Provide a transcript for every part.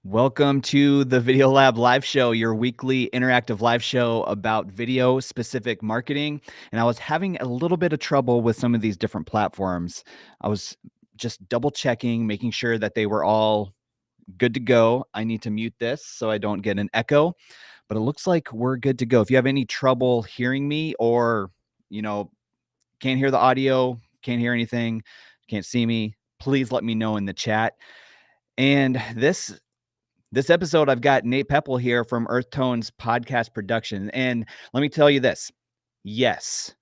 Welcome to the Video Lab live show, your weekly interactive live show about video specific marketing. And I was having a little bit of trouble with some of these different platforms. I was just double checking, making sure that they were all good to go. I need to mute this so I don't get an echo, but it looks like we're good to go. If you have any trouble hearing me or, can't hear the audio, can't hear anything, can't see me, please let me know in the chat. And this episode, I've got Nate Poeppel here from Earth Tones Podcast Production. And let me tell you this. Yes,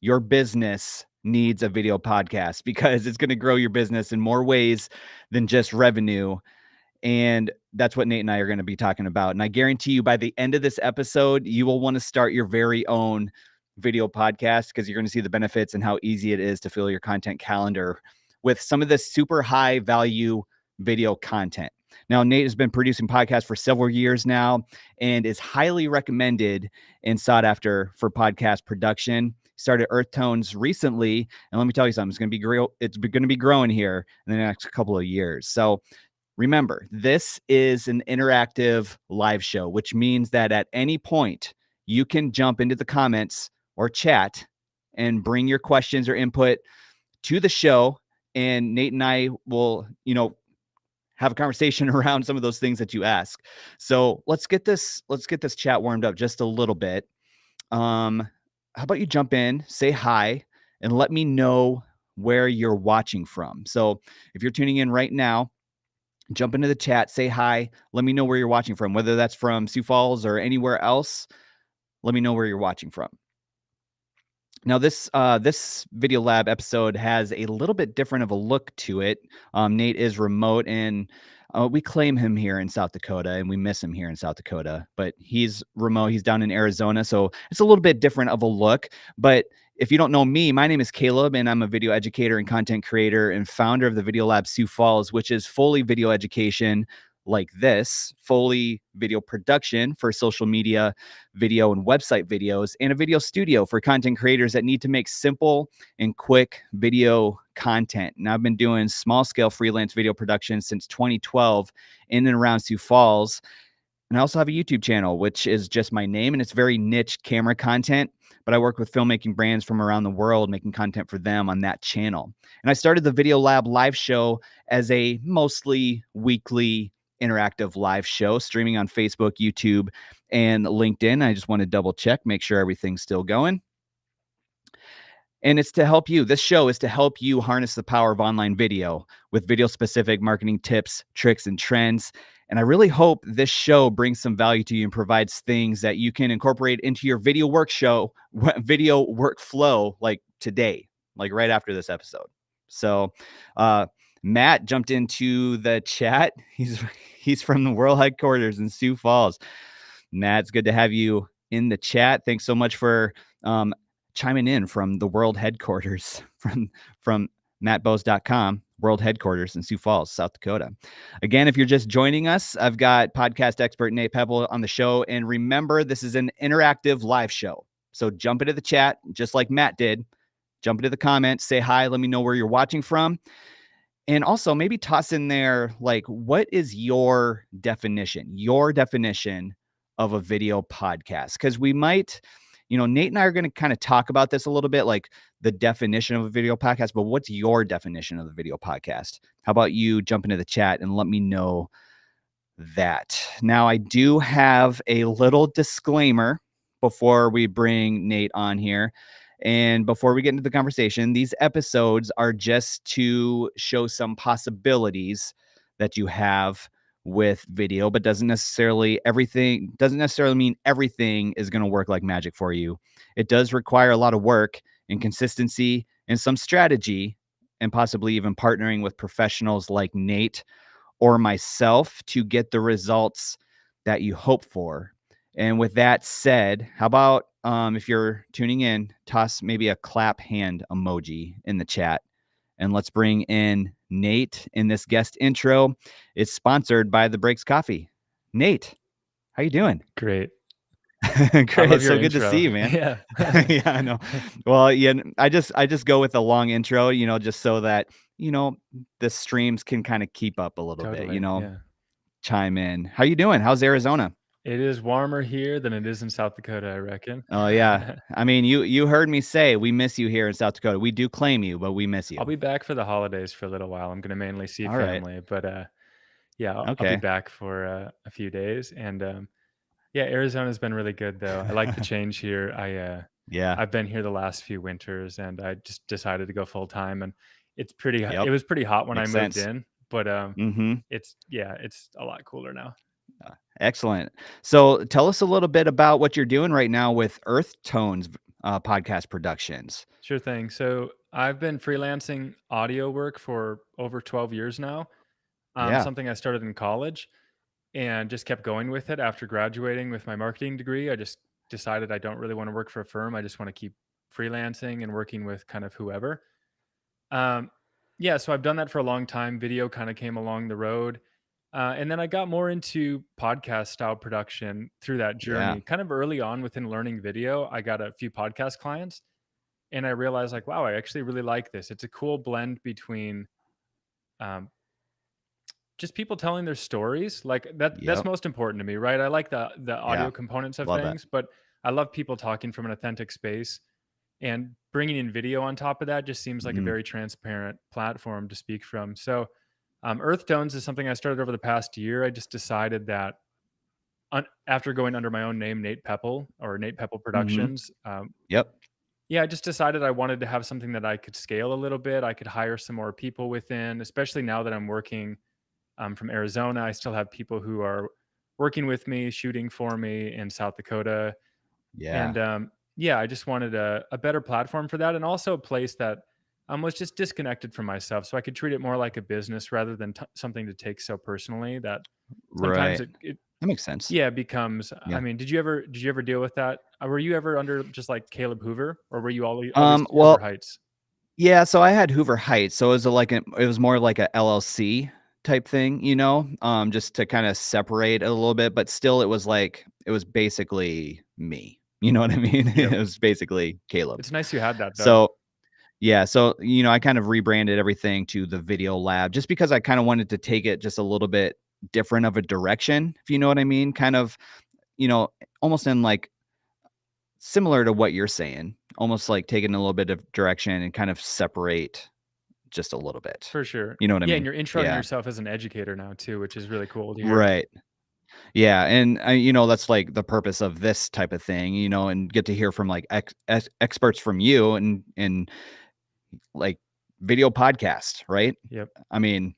your business needs a video podcast because it's going to grow your business in more ways than just revenue. And that's what Nate and I are going to be talking about. And I guarantee you by the end of this episode, you will want to start your very own video podcast because you're going to see the benefits and how easy it is to fill your content calendar with some of this super high value video content. Now, Nate has been producing podcasts for several years now and is highly recommended and sought after for podcast production. Started Earth Tones recently, and let me tell you something, it's going to be growing here in the next couple of years. So remember, this is an interactive live show, which means that at any point you can jump into the comments or chat and bring your questions or input to the show, and Nate and I will, have a conversation around some of those things that you ask. So let's get this chat warmed up just a little bit. How about you jump in, say hi, and let me know where you're watching from. So if you're tuning in right now, jump into the chat, say hi, let me know where you're watching from, whether that's from Sioux Falls or anywhere else. Let me know where you're watching from. Now, this Video Lab episode has a little bit different of a look to it. Nate is remote, and we claim him here in South Dakota, and we miss him here in South Dakota. But he's remote. He's down in Arizona, so it's a little bit different of a look. But if you don't know me, my name is Caleb, and I'm a video educator and content creator and founder of the Video Lab Sioux Falls, which is fully video education like this, fully video production for social media, video and website videos, and a video studio for content creators that need to make simple and quick video content. And I've been doing small scale freelance video production since 2012 in and around Sioux Falls. And I also have a YouTube channel, which is just my name, and it's very niche camera content. But I work with filmmaking brands from around the world, making content for them on that channel. And I started the Video Lab live show as a mostly weekly interactive live show streaming on Facebook, YouTube, and LinkedIn. I just want to double check, make sure everything's still going. And it's to help you. This show is to help you harness the power of online video with video specific marketing tips, tricks, and trends. And I really hope this show brings some value to you and provides things that you can incorporate into your video workflow like today, like right after this episode. So, Matt jumped into the chat. He's from the world headquarters in Sioux Falls. Matt, it's good to have you in the chat. Thanks so much for chiming in from the world headquarters from mattbose.com, world headquarters in Sioux Falls, South Dakota. Again, if you're just joining us, I've got podcast expert Nate Poeppel on the show. And remember, this is an interactive live show. So jump into the chat, just like Matt did. Jump into the comments, say hi, let me know where you're watching from. And also maybe toss in there, like, what is your definition of a video podcast? Because we might, Nate and I are going to kind of talk about this a little bit, like the definition of a video podcast, but what's your definition of the video podcast? How about you jump into the chat and let me know that. Now, I do have a little disclaimer before we bring Nate on here. And before we get into the conversation, these episodes are just to show some possibilities that you have with video, but doesn't necessarily mean everything is going to work like magic for you. It does require a lot of work and consistency and some strategy, and possibly even partnering with professionals like Nate or myself to get the results that you hope for. And with that said, how about if you're tuning in, toss maybe a clap hand emoji in the chat. And let's bring in Nate in this guest intro. It's sponsored by The Breaks Coffee. Nate, how you doing? Great. Great. It's so good to see you, man. Yeah. Yeah, I know. Well, yeah, I just go with a long intro, just so that, the streams can kind of keep up a little bit, Yeah. chime in. How you doing? How's Arizona? It is warmer here than it is in South Dakota, I reckon. Oh, yeah. I mean, you heard me say we miss you here in South Dakota. We do claim you, but we miss I'll you. be back for the holidays for a little while. I'm gonna mainly see All right. family, but, yeah, I'll be Okay. back for, a few days, and, yeah, Arizona's been really good, though. I like the change here. Yeah. I've been here the last few winters, and I just decided to go full time, and it Yep. was pretty hot when I Makes moved sense. in, but, Mhm. it's a lot cooler now. Excellent. So, tell us a little bit about what you're doing right now with Earth Tones, podcast productions. Sure thing. So, I've been freelancing audio work for over 12 years now, Yeah. something I started in college and just kept going with it after graduating with my marketing degree. I just decided I don't really want to work for a firm. I just want to keep freelancing and working with kind of whoever. Um, yeah, so I've done that for a long time. Video kind of came along the road. And then I got more into podcast style production through that Yeah. journey. Kind of early on within learning video, I got a few podcast clients and I realized, like, wow, I actually really like this. It's a cool blend between um, just people telling their stories, like, that's Yep. most important to me, right? I like the Yeah. audio components of Love that. things, but I love people talking from an authentic space, and bringing in video on top of that just seems like a Mm. very transparent platform to speak from. So, Earth Tones is something I started over the past year. I just decided that after going under my own name, Nate Peppel or Nate Peppel Mhm. Productions, Yep. yeah, I just decided I wanted to have something that I could scale a little bit. I could hire some more people within, especially now that I'm working from Arizona. I still have people who are working with me, shooting for me in South Dakota. And Yeah. yeah, I just wanted a better platform for that and also a place that was just disconnected from myself. So I could treat it more like a business rather than something to take so personally that sometimes Right. it That makes sense. yeah, becomes. I Yeah. mean, did you ever deal with that? Were you ever under just like Caleb Hoover, or were you always Hoover Well, Heights? yeah, so I had Hoover Heights, so it was it was more like a LLC type thing, just to kinda separate it a little bit, but still it was basically me. You know what I mean? Yep. It was basically Caleb. It's nice you had that though. So, yeah, so, I kind of rebranded everything to the Video Lab just because I kinda wanted to take it just a little bit different of a direction, if you know what I mean? Kind of, you know, almost in, like, similar to what you're saying, almost like taking a little bit of direction and kind of separate just a little bit. For sure. You know what I Yeah, and mean? you're introing Yeah. yourself as an educator now too, which is really cool to hear. Right. Yeah, and, that's, like, the purpose of this type of thing, and get to hear from, like, experts from you and, like, video podcast, right? Yep. I mean,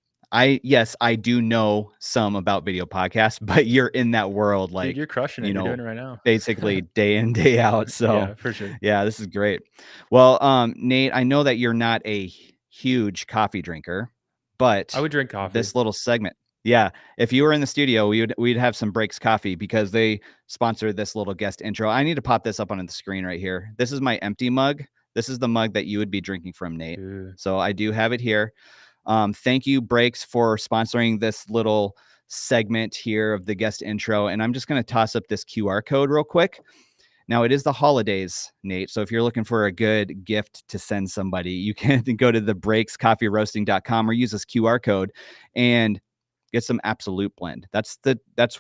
yes, I do know some about video podcasts, but you're in that world, Dude, like, you're crushing it. you You're doing know, it right now. basically day in, day out, so, Yeah, for sure. yeah, this is great. Well, Nate, I know that you're not a huge coffee drinker, I but would drink coffee. this little segment, yeah, if you were in the studio, we'd have some Breaks Coffee because they sponsored this little guest intro. I need to pop this up on the screen right here. This is my empty mug. This is the mug that you would be drinking from, Nate. Ooh, So I do have it here. Thank you, Breaks, for sponsoring this little segment here of the guest intro. And I'm just going to toss up this QR code real quick. Now, it is the holidays, Nate. So if you're looking for a good gift to send somebody, you can go to the breakscoffeeroasting.com or use this QR code and get some Absolute Blend. That's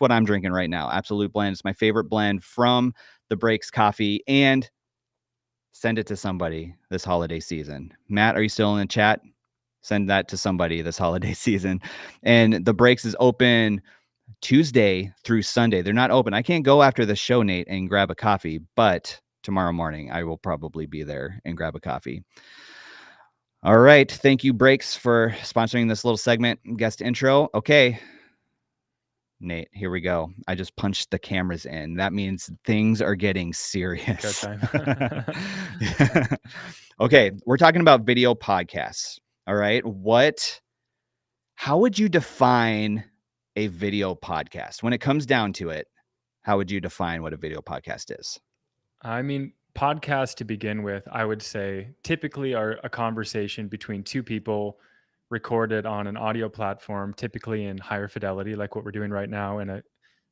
what I'm drinking right now. Absolute Blend is my favorite blend from the Breaks Coffee, and send it to somebody this holiday season. Matt, are you still in the chat? Send that to somebody this holiday season. And the Breaks is open Tuesday through Sunday. They're not open. I can't go after the show, Nate, and grab a coffee, but tomorrow morning I will probably be there and grab a coffee. All right. Thank you, Breaks, for sponsoring this little segment guest intro. Okay, Nate, here we go. I just punched the cameras in. That means things are getting go serious. time. Okay, we're talking about video podcasts. All right. How would you define a video podcast? When it comes down to it, how would you define what a video podcast is? I mean, podcasts to begin with, I would say typically are a conversation between two people recorded on an audio platform, typically in higher fidelity, like what we're doing right now in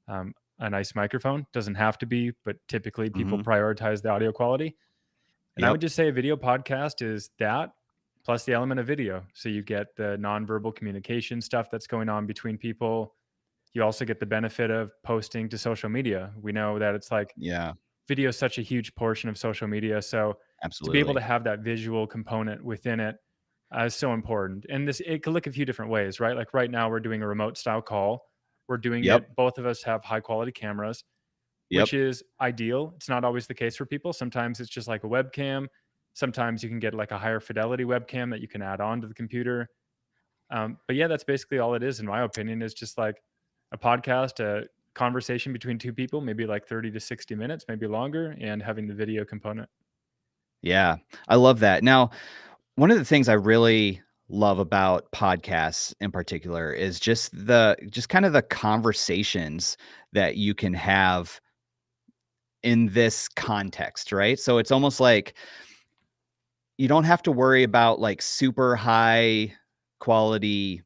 a nice microphone. Doesn't have to be, but typically people Hmm. prioritize the audio quality. And I Yep. would just say a video podcast is that plus the element of video. So you get the nonverbal communication stuff that's going on between people. You also get the benefit of posting to social media. We know that it's like Yeah, video is such a huge portion of social media. So to be able to absolutely. have that visual component within it is so important. And this it could look a few different ways, right? Like right now we're doing a remote style call. We're doing Yep, it. Both of us have high quality cameras, yep. which is ideal. It's not always the case for people. Sometimes it's just like a webcam. Sometimes you can get like a higher fidelity webcam that you can add on to the computer. But yeah, that's basically all it is, in my opinion, is just like a podcast, a conversation between two people, maybe like 30 to 60 minutes, maybe longer, and having the video component. Yeah, I love that. Now, one of the things I really love about podcasts in particular is just kind of the conversations that you can have in this context, right? So it's almost like you don't have to worry about like super high quality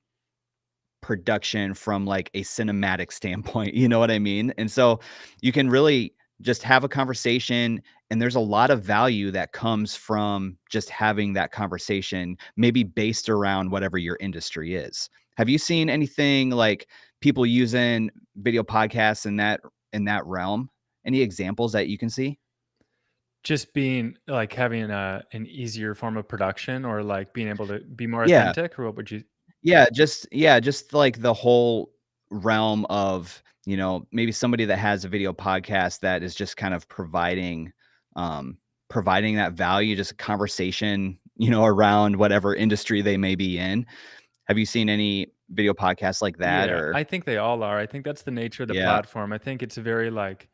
production from like a cinematic standpoint, you know what I mean? And so you can really just have a conversation, and there's a lot of value that comes from just having that conversation, maybe based around whatever your industry is. Have you seen anything like people using video podcasts in that realm? Any examples that you can see? Just being like having an easier form of production, or like being able to be more Yeah. authentic, or what would you? Yeah, just like the whole realm of, maybe somebody that has a video podcast that is just kind of um providing that value, just a conversation, around whatever industry they may be in. Have you seen any video podcasts like that Yeah, or I think they all are. I think that's the nature of the yeah, platform. I think it's a very like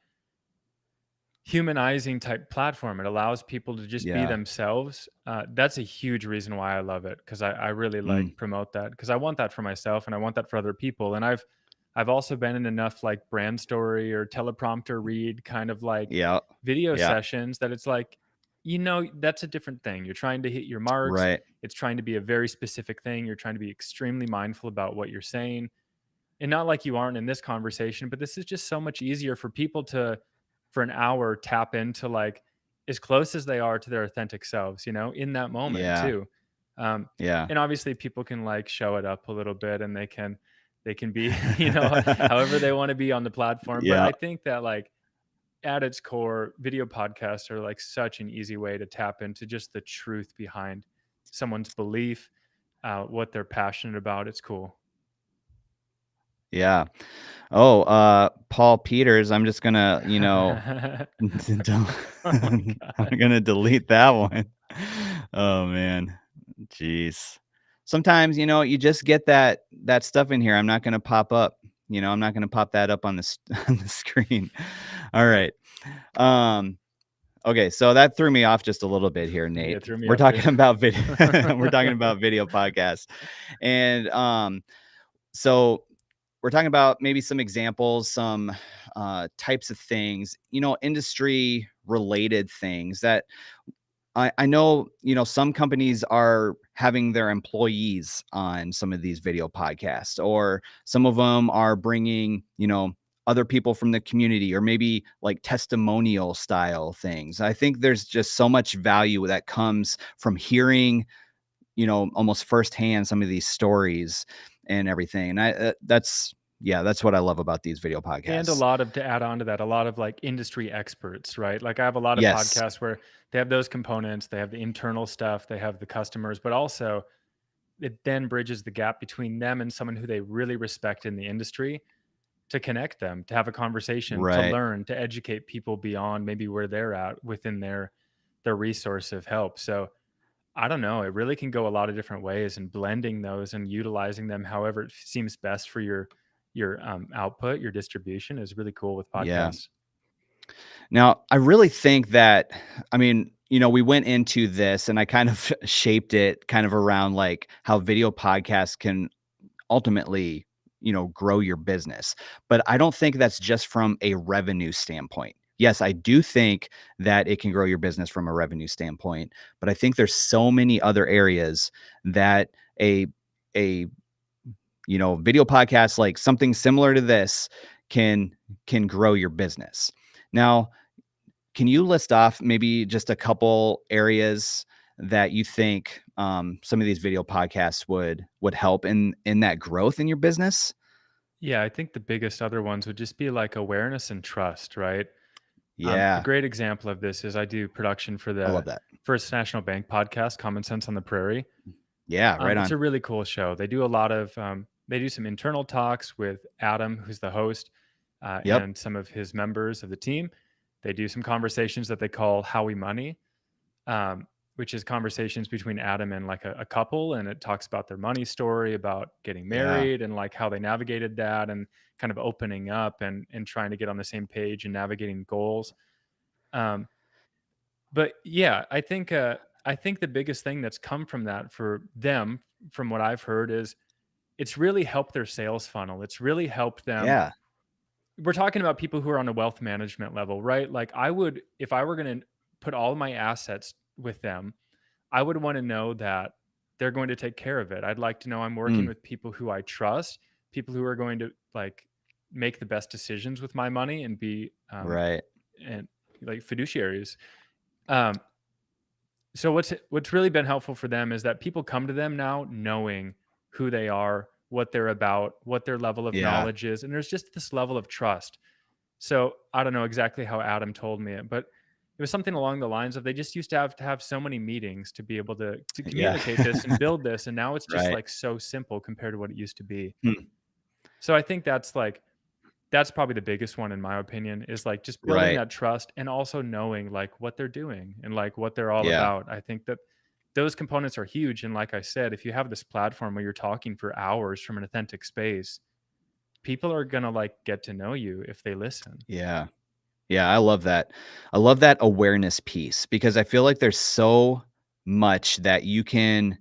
humanizing type platform. It allows people to just be yeah. themselves. That's a huge reason why I love it, because I really like Mm, promote that, because I want that for myself and I want that for other people. And I've also been in enough like brand story or teleprompter read kind of like yeah. video Yeah. sessions that it's like, that's a different thing. You're trying to hit your marks. Right. It's trying to be a very specific thing. You're trying to be extremely mindful about what you're saying, and not like you aren't in this conversation, but this is just so much easier for people to, for an hour, tap into like as close as they are to their authentic selves, in that moment Yeah. too. um Yeah. and obviously people can like show it up a little bit, and they can be however they want to be on the platform. But Yeah. I think that like at its core, video podcasts are like such an easy way to tap into just the truth behind someone's belief, what they're passionate about. It's cool. Yeah. Oh, Paul Peters, I'm just gonna, Del Oh my I'm god. gonna delete that one. Oh, man. Jeez. Sometimes, you just get that stuff in here. I'm not gonna pop up, I'm not gonna pop that up on the on the screen. Alright. Um, okay, so that threw me off just a little bit here, Yeah, Nate. it threw me We're off too. talking about video we're talking about video podcasts. And, so we're talking about maybe some examples, some types of things, industry related things that I know, some companies are having their employees on some of these video podcasts, or some of them are bringing, other people from the community, or maybe like testimonial style things. I think there's just so much value that comes from hearing, almost firsthand some of these stories and everything. And that's what I love about these video And a podcasts. lot of, to add on to that, a lot of like industry experts, right? Like I have a lot of Yes. podcasts where they have those components, they have the internal stuff, they have the customers, but also it then bridges the gap between them and someone who they really respect in the industry, to connect them, to have a conversation, to Right. learn, to educate people beyond maybe where they're at within their resource of help. So I don't know. It really can go a lot of different ways, and blending those and utilizing them however it seems best for your output, your distribution, is really cool with Yeah. podcasts. Now, I really think that, I mean, we went into this and I kind of shaped it kind of around like how video podcasts can ultimately, grow your business. But I don't think that's just from a revenue standpoint. Yes, I do think that it can grow your business from a revenue standpoint, but I think there's so many other areas that a video podcast like something similar to this can can grow your business. Now, can you list off maybe just a couple areas that you think some of these video podcasts would help in that growth in your business? Yeah, I think the biggest other ones would just be like awareness and trust, right? A Yeah, great example of this is I do production for I love the that. First National Bank podcast, Common Sense on the Prairie. Yeah, right It's on. a really cool show. They do a lot of they do some internal talks with Adam, who's the host, Yep. and some of his members of the team. They do some conversations that they call Howie Money, um, which is conversations between Adam and like a couple, and it talks about their money story, about getting Yeah. married, and like how they navigated that, and kind of opening up and trying to get on the same page and navigating goals. Um, but yeah, I think the biggest thing that's come from that for them, from what I've heard, is it's really helped their sales funnel. It's really helped them. Yeah. We're talking about people who are on a wealth management level, right? Like I would, if I were going to put all my assets with them, I would want to know that they're going to take care of it. I'd like to know I'm working Mm, with people who I trust, people who are going to like make the best decisions with my money and be right. and like fiduciaries. Um, so what's really been helpful for them is that people come to them now knowing who they are, what they're about, what their level of Yeah. knowledge is, and there's just this level of trust. So I don't know exactly how Adam told me it, but it was something along the lines of they just used to have so many meetings to be able to Yeah. communicate this and build this, and now it's just Right. like so simple compared to what it used to be. Hmm. So I think that's probably the biggest one in my opinion, is like just building Right. that trust and also knowing like what they're doing and like what they're all Yeah. about. I think that those components are huge. And like I said, if you have this platform where you're talking for hours from an authentic space, people are going to like get to know you if they listen. Yeah. Yeah, I love that. I love that awareness piece because I feel like there's so much that you can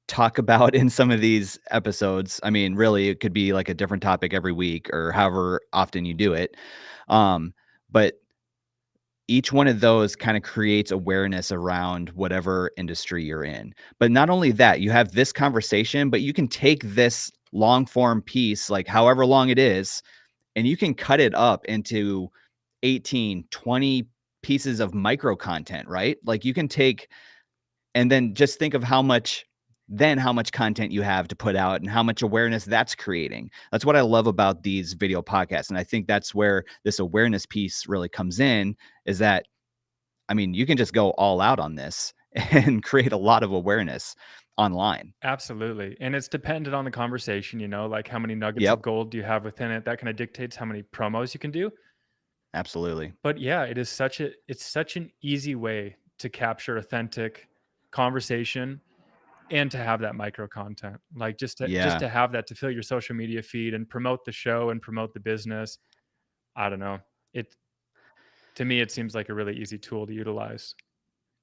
talk about in some of these episodes. I mean, really, it could be like a different topic every week or however often you do it. But each one of those kind of creates awareness around whatever industry you're in. But not only that, you have this conversation, but you can take this long form piece, like however long it is, and you can cut it up into 18, 20 pieces of micro content, right? Like you can take and then just think of how much content you have to put out and how much awareness that's creating. That's what I love about these video podcasts. And I think that's where this awareness piece really comes in is that, I mean, you can just go all out on this and create a lot of awareness online. Absolutely. And it's dependent on the conversation, like how many nuggets of Yep, gold do you have within it? That kind of dictates how many promos you can do. absolutely. But yeah, it's such an easy way to capture authentic conversation and to have that micro content. Like just Yeah. to have that to fill your social media feed and promote the show and promote the business. I don't know. It To me it seems like a really easy tool to utilize.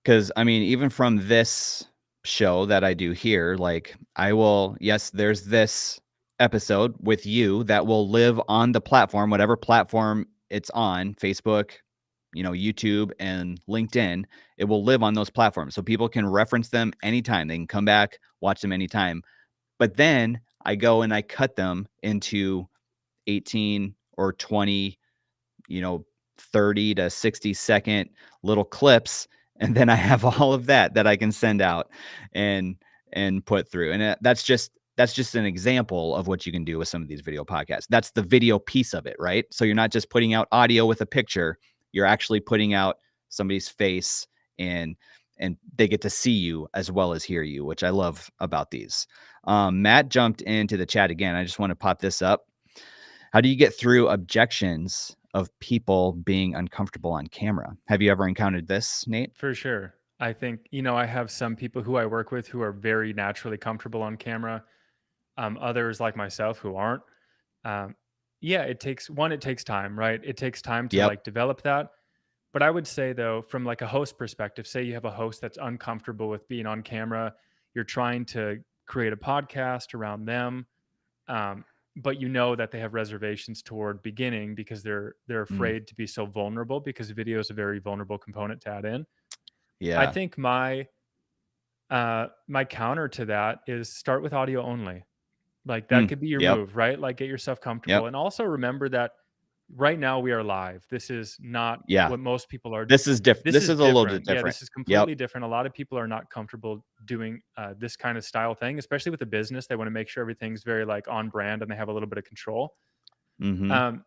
Because I mean, even from this show that I do here, like I will, yes, there's this episode with you that will live on the platform, whatever platform it's on, Facebook, YouTube and LinkedIn, it will live on those platforms. So people can reference them anytime. They can come back, watch them anytime. But then I go and I cut them into 18 or 20 you know, 30 to 60-second little clips, and then I have all of that I can send out and put through. And that's just an example of what you can do with some of these video podcasts. That's the video piece of it, right? So you're not just putting out audio with a picture, you're actually putting out somebody's face and they get to see you as well as hear you, which I love about these. Matt jumped into the chat again. I just want to pop this up. How do you get through objections of people being uncomfortable on camera? Have you ever encountered this, Nate? For sure. I think, I have some people who I work with who are very naturally comfortable on camera. Others like myself who aren't. Um, yeah, it takes time, right? It takes time to Yep. like develop that. But I would say though, from like a host perspective, say you have a host that's uncomfortable with being on camera, you're trying to create a podcast around them, um, but you know that they have reservations toward beginning because they're Mm, afraid to be so vulnerable because video is a very vulnerable component to add in. I yeah. think my counter to that is start with audio only. Like that Mm, could be your yep. move, right? Like get yourself Yep. comfortable, and also remember that right now we are live. This is not Yeah. what most people are. This is This this is is a little bit different. Yeah, different. this is Yep. completely different. A lot of people are not comfortable doing this kind of style thing, especially with a business. They want to make sure everything's very like on brand and they have a little bit of control. Mhm. Um,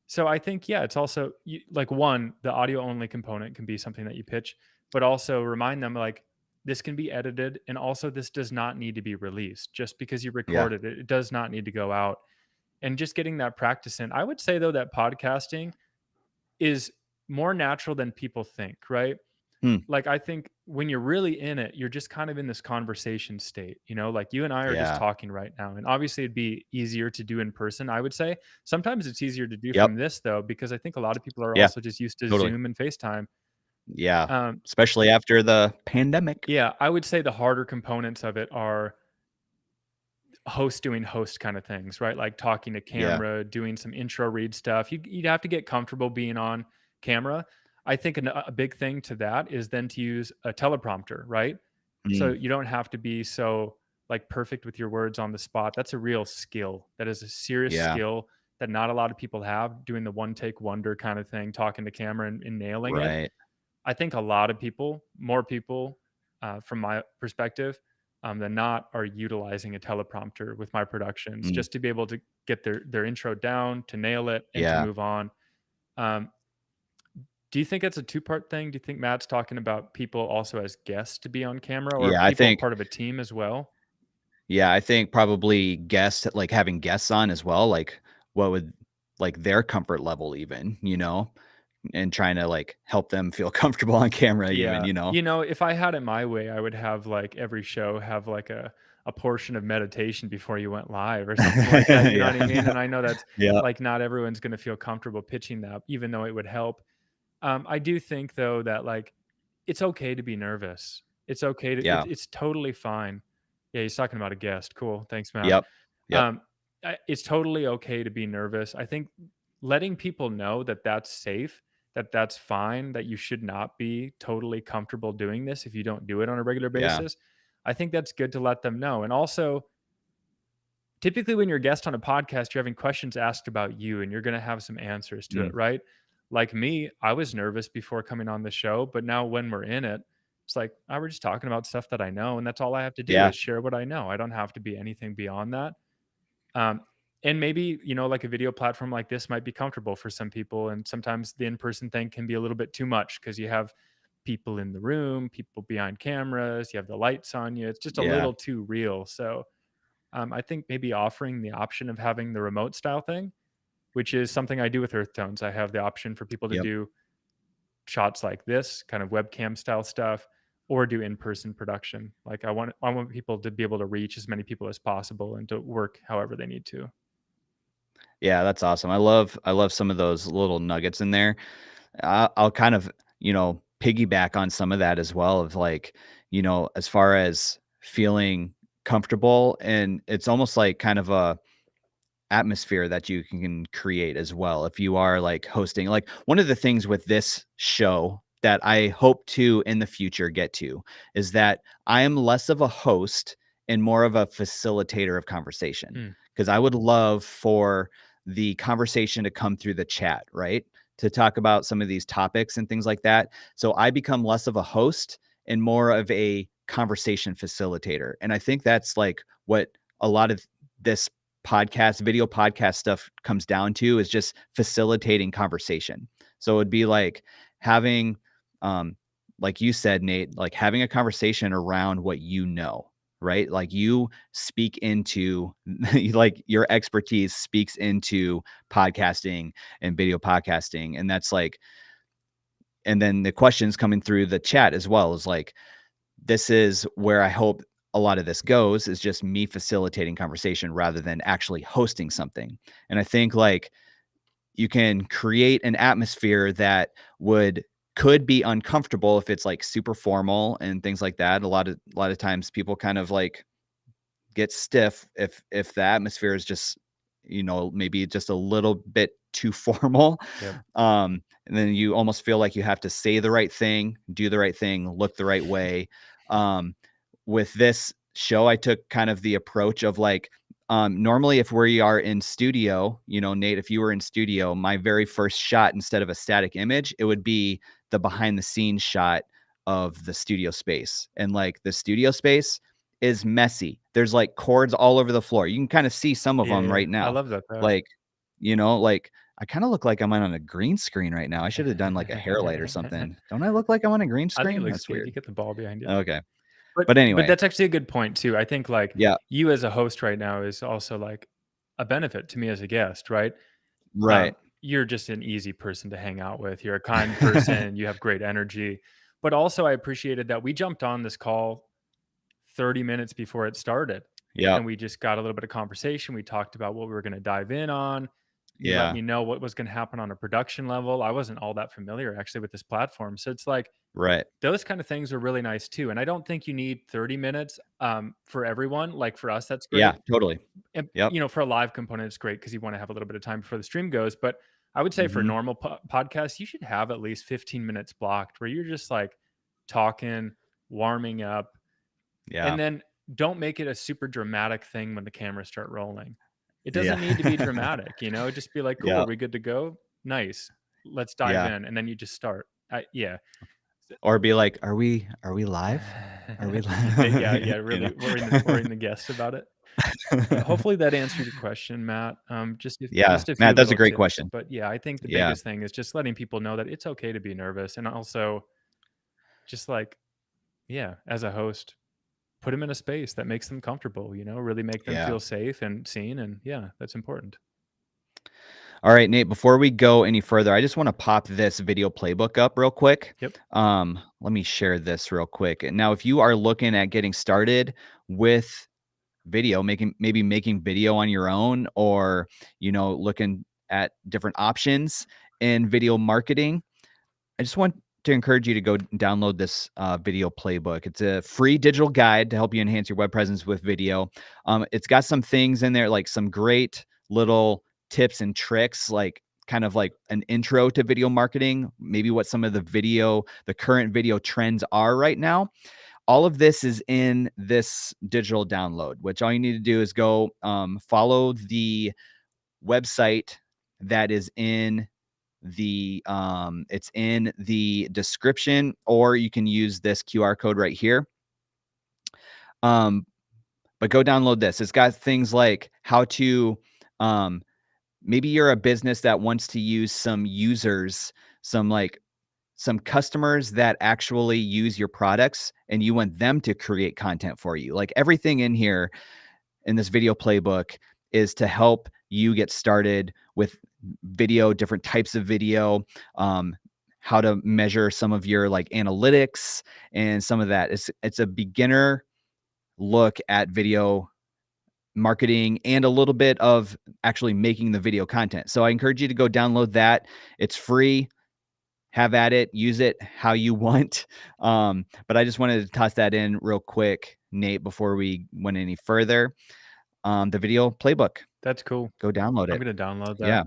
so I think, yeah, it's also like one, the audio only component can be something that you pitch, but also remind them like this can be edited, and also this does not need to be released just because you Yeah. recorded it. It does not need to go out, and just getting that practice in. I would say though that podcasting is more natural than people think, right? Hmm. Like, I think when you're really in it, you're just kind of in this conversation state, like you and I are just Yeah. talking right now. And obviously it'd be easier to do in person, I would say. Sometimes it's easier to do Yep. from this though, because I think a lot of people are Yeah. also just used to Totally. Zoom and FaceTime. Yeah. Um, Especially after the pandemic. yeah, I would say the harder components of it are host doing host kind of things, right? Like talking to Yeah. camera, doing some intro read stuff. You'd have to get comfortable being on camera. I think a big thing to that is then to use a teleprompter, right? So Mm. you don't have to be so like perfect with your words on the spot. That's a real skill. That is a serious Yeah. skill that not a lot of people have, doing the one take wonder kind of thing, talking to camera and nailing it. Right. I think a lot of people, more people, from my perspective, than not, are utilizing a teleprompter with my productions Mm. just to be able to get their intro down, to nail it, and to Yeah. move on. Um, do you think it's a two-part thing? Do you think Matt's talking about people also as guests to be on camera, or Yeah, I people think part of a team as well? yeah, I think probably guests like, having guests on as well, like, what would like, their comfort level even, and trying to, like, help them feel comfortable on camera even, Yeah. you know? If I had it my way, I would have like every show have like a portion of meditation before you went live or something like that. You know Yeah. what I mean? And I know that's Yeah. like not everyone's going to feel comfortable pitching that, even though it would help. I do think though that like it's okay to be nervous. It's okay to Yeah. it's totally fine. Yeah, he's talking about a guest. Cool. Thanks, Matt. Yep. Yep. Um, it's totally okay to be nervous. I think letting people know that that's safe, that that's fine, that you should not be totally comfortable doing this if you don't do it on a regular Yeah. basis. I think that's good to let them know. And also, typically when you're a guest on a podcast, you're having questions asked about you and you're going to have some answers to it, Mm. right? Like me, I was nervous before coming on the show, but now when we're in it, it's like, oh, we're just talking about stuff that I know. And that's all I have to do Yeah. is share what I know. I don't have to be anything beyond that. Um, and maybe, like a video platform like this might be comfortable for some people. And sometimes the in person thing can be a little bit too much because you have people in the room, people behind cameras, you have the lights on you. It's just a Yeah. little too real. So I think maybe offering the option of having the remote style thing, which is something I do with Earth Tones. I have the option for people to Yep. do shots like this, kind of webcam style stuff, or do in person production. Like I want people to be able to reach as many people as possible and to work however they need to. Yeah, that's awesome. I love some of those little nuggets in there. I'll kind of, piggyback on some of that as well of like, as far as feeling comfortable, and it's almost like kind of a atmosphere that you can create as well if you are like hosting. Like, one of the things with this show that I hope to in the future get to is that I am less of a host and more of a facilitator of conversation, Mm, because I would love for the conversation to come through the chat, right? To talk about some of these topics and things like that. So I become less of a host and more of a conversation facilitator. And I think that's like what a lot of this video podcast stuff comes down to, is just facilitating conversation. So it'd be like having, um, like you said, Nate, like having a conversation around what right? Like you speak into like your expertise speaks into podcasting and video podcasting. And that's like, and then the questions coming through the chat as well is like, this is where I hope a lot of this goes, is just me facilitating conversation rather than actually hosting something. And I think like you can create an atmosphere that could be uncomfortable if it's like super formal and things like that. A lot of times people kind of like get stiff if the atmosphere is just, maybe just a little bit too formal. yep. And then you almost feel like you have to say the right thing, do the right thing, look the right way. um with this show, I took kind of the approach of like, Normally, if we are in studio, you know, Nate, if you were in studio, my very first shot, instead of a static image, it would be the behind the scenes shot of the studio space. And like the studio space is messy. There's like cords all over the floor. You can kind of see some of Yeah, them yeah. right I now. love that though. Like, you know, like I kind of look like I'm on a green screen right now. I should have done like a hair light or something. Don't I look like I'm on a green I think it screen? looks That's good. You weird. get the ball behind you. Okay. But But but anyway, that's actually a good point too. I think, like, yeah, you as a host right now is also, like, a benefit to me as a guest, right? right. You're just an easy person to hang out with. You're a kind person, you have great energy. But also I appreciated that we jumped on this call 30 minutes before it started, Yep. and we just got a little bit of conversation. We talked about what we were gonna dive in on. You let Yeah. me know what was gonna happen on a production level. I wasn't all that familiar actually with this platform. So it's like, Right. those kind of things are really nice too, and I don't think you need 30 minutes, for everyone. Like, for us, that's Yeah, great, totally. and, Yep. you know, for a live component, it's great because you wanna have a little bit of time before the stream goes, but I would say for Mhm. normal podcasts, you should have at least 15 minutes blocked where you're just, like, talking, warming up, Yeah. and then don't make it a super dramatic thing when the cameras start rolling. It Yeah. doesn't need to be dramatic, you know? Just be like, "Cool, are Yep. we good to go? Nice. Let's dive Yeah. in," and then you just start. Yeah. Or be like, "Are we live? Are we Yeah, yeah, live?" You know? really worrying the guests about it. But hopefully that answered your question, Matt. Yeah. Just a few Matt, that's a little great tips, question. but yeah, I think the Yeah. biggest thing is just letting people know that it's okay to be nervous, and also just like, yeah, as a host, put them in a space that makes them comfortable, you know, really make them Yeah. feel safe and seen, and yeah, that's important. All right, Nate, before we go any further, I just wanna pop this video playbook up real quick. Yep. Let me share this real quick. And now if you are looking at getting started with video, making video on your own, or, you know, looking at different options in video marketing, I just want to encourage you to go download this video playbook. It's a free digital guide to help you enhance your web presence with video. It's got some things in there, like some great little tips and tricks, like kind of like an intro to video marketing, maybe what some of the current video trends are right now. All of this is in this digital download, which all you need to do is go follow the website that is in it's in the description, or you can use this QR code right here. Um, but go download this. It's got things like how to um, maybe you're a business that wants to use some users, some customers that actually use your products, and you want them to create content for you. Like everything in here in this video playbook is to help you get started with video, different types of video, um, how to measure some of your like analytics and some of that. It's a beginner look at video marketing and a little bit of actually making the video content. So I encourage you to go download that. It's free. Have at it. Use it how you want. But I just wanted to toss that in real quick, Nate, before we went any further. The video playbook. That's cool. Go download I'm it. gonna download that. Yeah,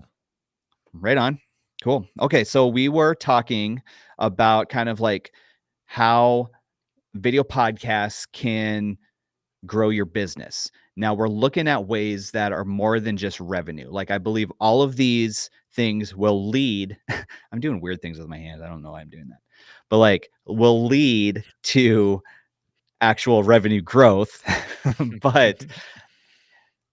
right on. Cool. Okay, so we were talking about kind of like how video podcasts can grow your business. Now we're looking at ways that are more than just revenue. Like I believe all of these things will lead I'm doing weird things with my hands. I don't know why I'm doing that. But like will lead to actual revenue growth. but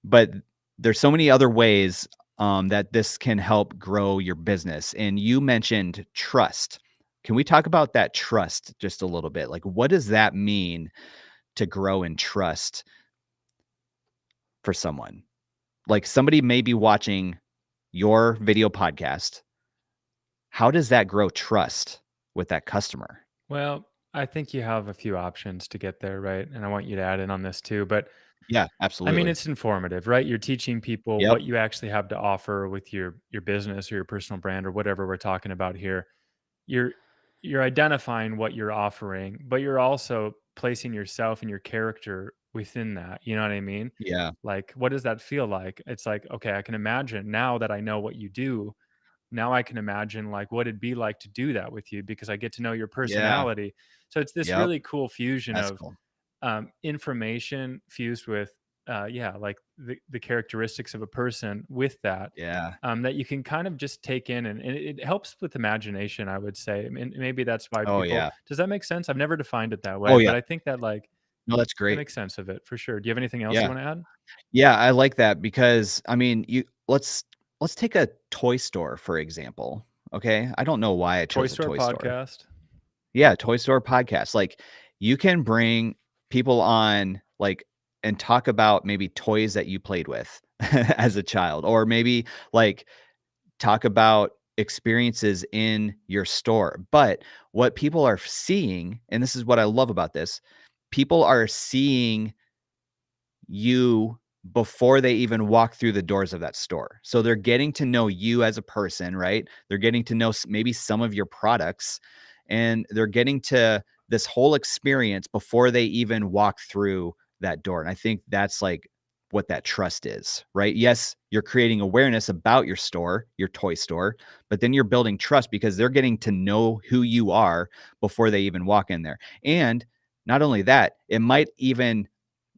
but there's so many other ways that this can help grow your business. And you mentioned trust. Can we talk about that trust just a little bit? Like, what does that mean to grow in trust for someone? Like, somebody may be watching your video podcast. How does that grow trust with that customer? Well, I think you have a few options to get there, right? And I want you to add in on this too, but Yeah, I mean, absolutely. it's informative, right? You're teaching people Yep. what you actually have to offer with your business or your personal brand or whatever we're talking about here. You're you're identifying what you're offering, but you're also placing yourself and your character within that. You know what I mean? Yeah. Like, what does that feel like? It's like, okay, I can imagine now that I know what you do. Now I can imagine like what it'd be like to do that with you because I get to know your Yeah. personality. So it's this Yep. really cool fusion That's of cool. information fused with yeah, like the characteristics of a person with that, Yeah. that you can kind of just take in, and it helps with imagination, I would say. I mean, maybe that's why Oh, people. yeah. Does that make sense? I've never defined it that Oh, way, but yeah. I think that like No, that's that great. makes sense of it for sure. Do you have anything else you Yeah. want to add? Yeah, I like that because, I mean, you let's take a toy store, for example, okay? I don't know why I Toy chose a Store toy store. podcast. Yeah, toy store podcast, like, you can bring people on, like, and talk about maybe toys that you played with as a child, or maybe, like, talk about experiences in your store. But what people are seeing, and this is what I love about this, people are seeing you before they even walk through the doors of that store. So they're getting to know you as a person, right? They're getting to know maybe some of your products, and they're getting to this whole experience before they even walk through that door. And I think that's like what that trust is, right? Yes, you're creating awareness about your store, your toy store, but then you're building trust because they're getting to know who you are before they even walk in there. And not only that, it might even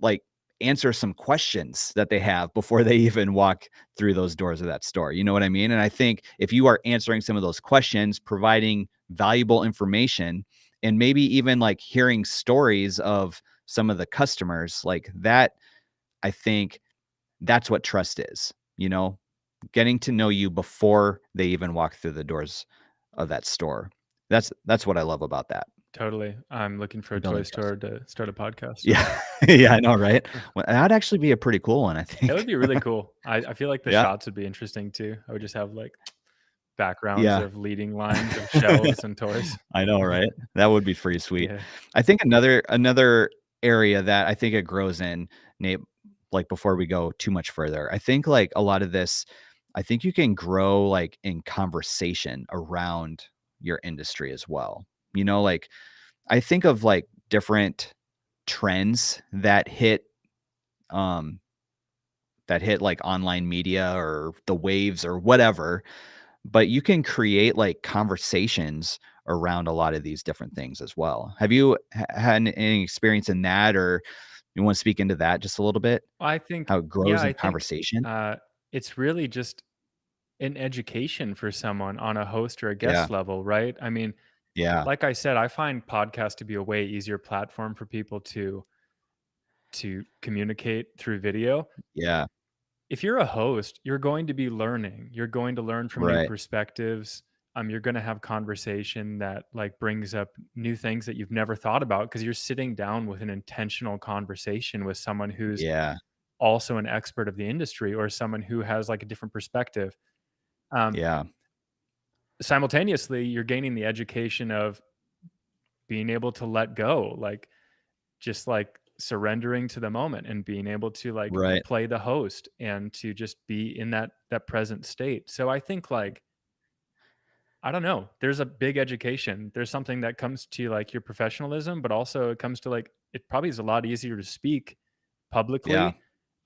like answer some questions that they have before they even walk through those doors of that store. You know what I mean? And I think if you are answering some of those questions, providing valuable information, and maybe even like hearing stories of some of the customers, like that, I think that's what trust is, getting to know you before they even walk through the doors of that store. That's what I love about that. Totally. I'm looking for a toy Building trust. store to start a podcast with. Yeah. Yeah, I know, right? Well, that'd actually be a pretty cool one, I It would think. be really cool. I feel like the Yeah. shots would be interesting too. I would just have like backgrounds Yeah. of leading lines of shelves and toys. I know, right? That would be pretty sweet. Yeah. I think another area that I think it grows in, Nate, like before we go too much further, I think like a lot of this, I think you can grow like in conversation around your industry as well. Like I think of like different trends um that hit like online media or the waves or whatever, but you can create like conversations around a lot of these different things as well. Have you had any experience in that, or you want to speak into that just a little bit? I think, How it yeah, grows I in think conversation? it's really just an education for someone on a host or a Yeah. guest level, right? I mean, Yeah. like I said, I find podcasts to be a way easier platform for people to communicate through video. Yeah. If you're a host, you're going to be learning. You're going to learn from new Right. perspectives. You're going to have conversation that like brings up new things that you've never thought about because you're sitting down with an intentional conversation with someone who's Yeah. also an expert of the industry or someone who has like a different perspective. Um, Yeah. Simultaneously, you're gaining the education of being able to let go, like just like surrendering to the moment and being able to like Right. play the host and to just be in that present state. So I think like I don't know, there's a big education. There's something that comes to like your professionalism, but also it comes to like it probably is a lot easier to speak Yeah. publicly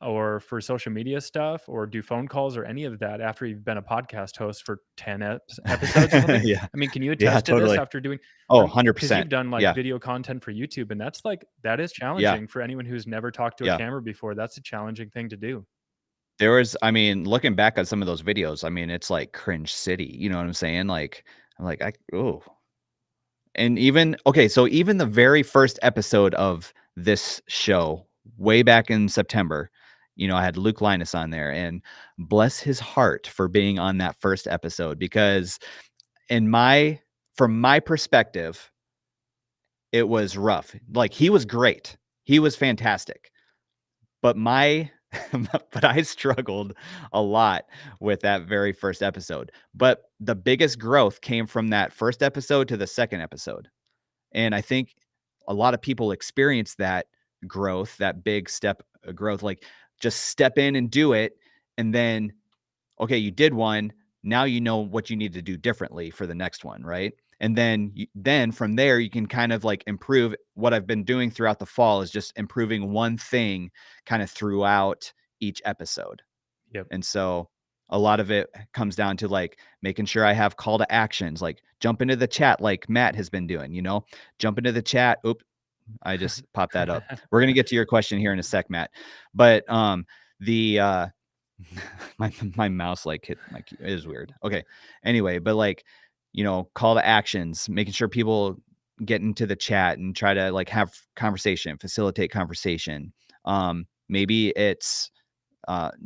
or for social media stuff or do phone calls or any of that after you've been a podcast host for 10 episodes or something. Yeah. I mean, can you Yeah, attest to this totally. after doing Oh, because 100%. you've done like Yeah. video content for YouTube and that's like that is Yeah. challenging for anyone who's never talked to a Yeah. camera before. That's a challenging thing to do. I mean, looking back at some of those videos, I mean, it's like cringe city, you know what I'm saying? Like, I'm like, oh, and even okay, so even the very first episode of this show, way back in September, I had Luke Linus on there, and bless his heart for being on that first episode because in my from my perspective, it was rough. Like he was great. He was fantastic. But my but I struggled a lot with that very first episode. But the biggest growth came from that first episode to the second episode. And I think a lot of people experience that growth, that big step growth, like just step in and do it. And then, okay, you did one. Now you know what you need to do differently for the next one, right? And then from there, you can kind of like improve. What I've been doing throughout the fall is just improving one thing kind of throughout each episode. Yep. And so a lot of it comes down to like making sure I have call to actions, like jump into the chat, like Matt has been doing, jump into the chat. Oops. I just popped that up. We're gonna get to your question here in a sec, Matt. But the my mouse like hit my key. It is weird. Okay. Anyway, but like, call to actions, making sure people get into the chat and try to like have conversation, facilitate conversation. Maybe it's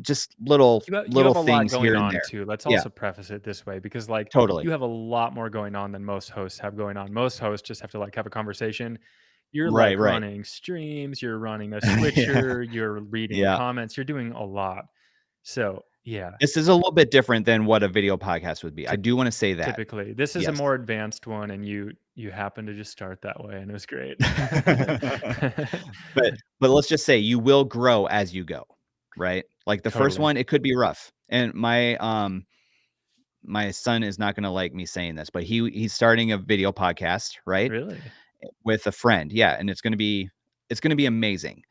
just You little have a lot things going here and on there. too. Let's Yeah, also preface it this way because like totally. you have a lot more going on than most hosts have going on. Most hosts just have to like have a conversation. You're Right, like right. running streams, you're running a Yeah, switcher, you're reading yeah. comments, you're doing a lot. So, yeah, This is a little bit different than what a video podcast would be. I typ do want to say that. typically. This is a Yes. more advanced one and you happen to just start that way and it was great. But let's just say you will grow as you go, right? Like the first Totally. one, it could be rough. And my son is not gonna like me saying this, but he's starting a video podcast, right? Really? With a friend. Yeah, and it's gonna be amazing.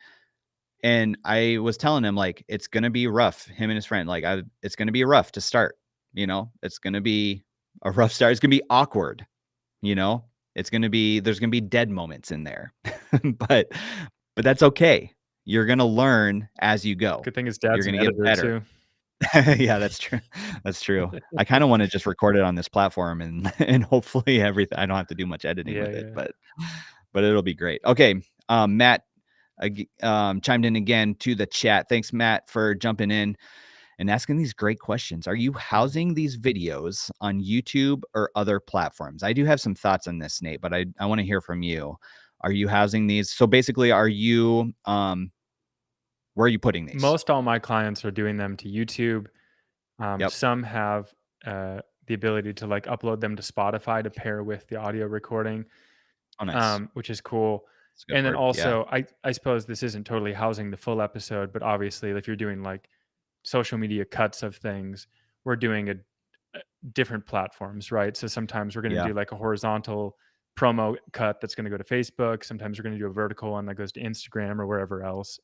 And I was telling him like it's gonna be rough, him and his friend. Like it's gonna be rough to start, It's gonna be a rough start. It's gonna be awkward, you know? There's gonna be dead moments in there. But that's okay. You're gonna learn as you go. Good thing his You're dad's an gonna get editor better. too. Yeah, that's true. That's true. I kinda wanna just record it on this platform and and hopefully everything I don't have to do much editing Yeah, with it, yeah. but it'll be great. Okay, Matt, chimed in again to the chat. Thanks, Matt, for jumping in and asking these great questions. Are you Mhm. housing these videos on YouTube or other platforms? I do have some thoughts on this, Nate, but I wanna hear from you. Are you housing these? So basically, where are you putting these? Most all my clients are doing them to YouTube. Yep. Some have the ability to like upload them to Spotify to pair with the audio recording, Oh, nice. which is cool. That's a good And then word. Yeah. also, I suppose this isn't totally housing the full episode, but obviously, if you're doing like social media cuts of things, we're doing different platforms, right? So sometimes we're going to Yeah. do like a horizontal promo cut that's going to go to Facebook. Sometimes we're going to do a vertical one that goes to Instagram or wherever else.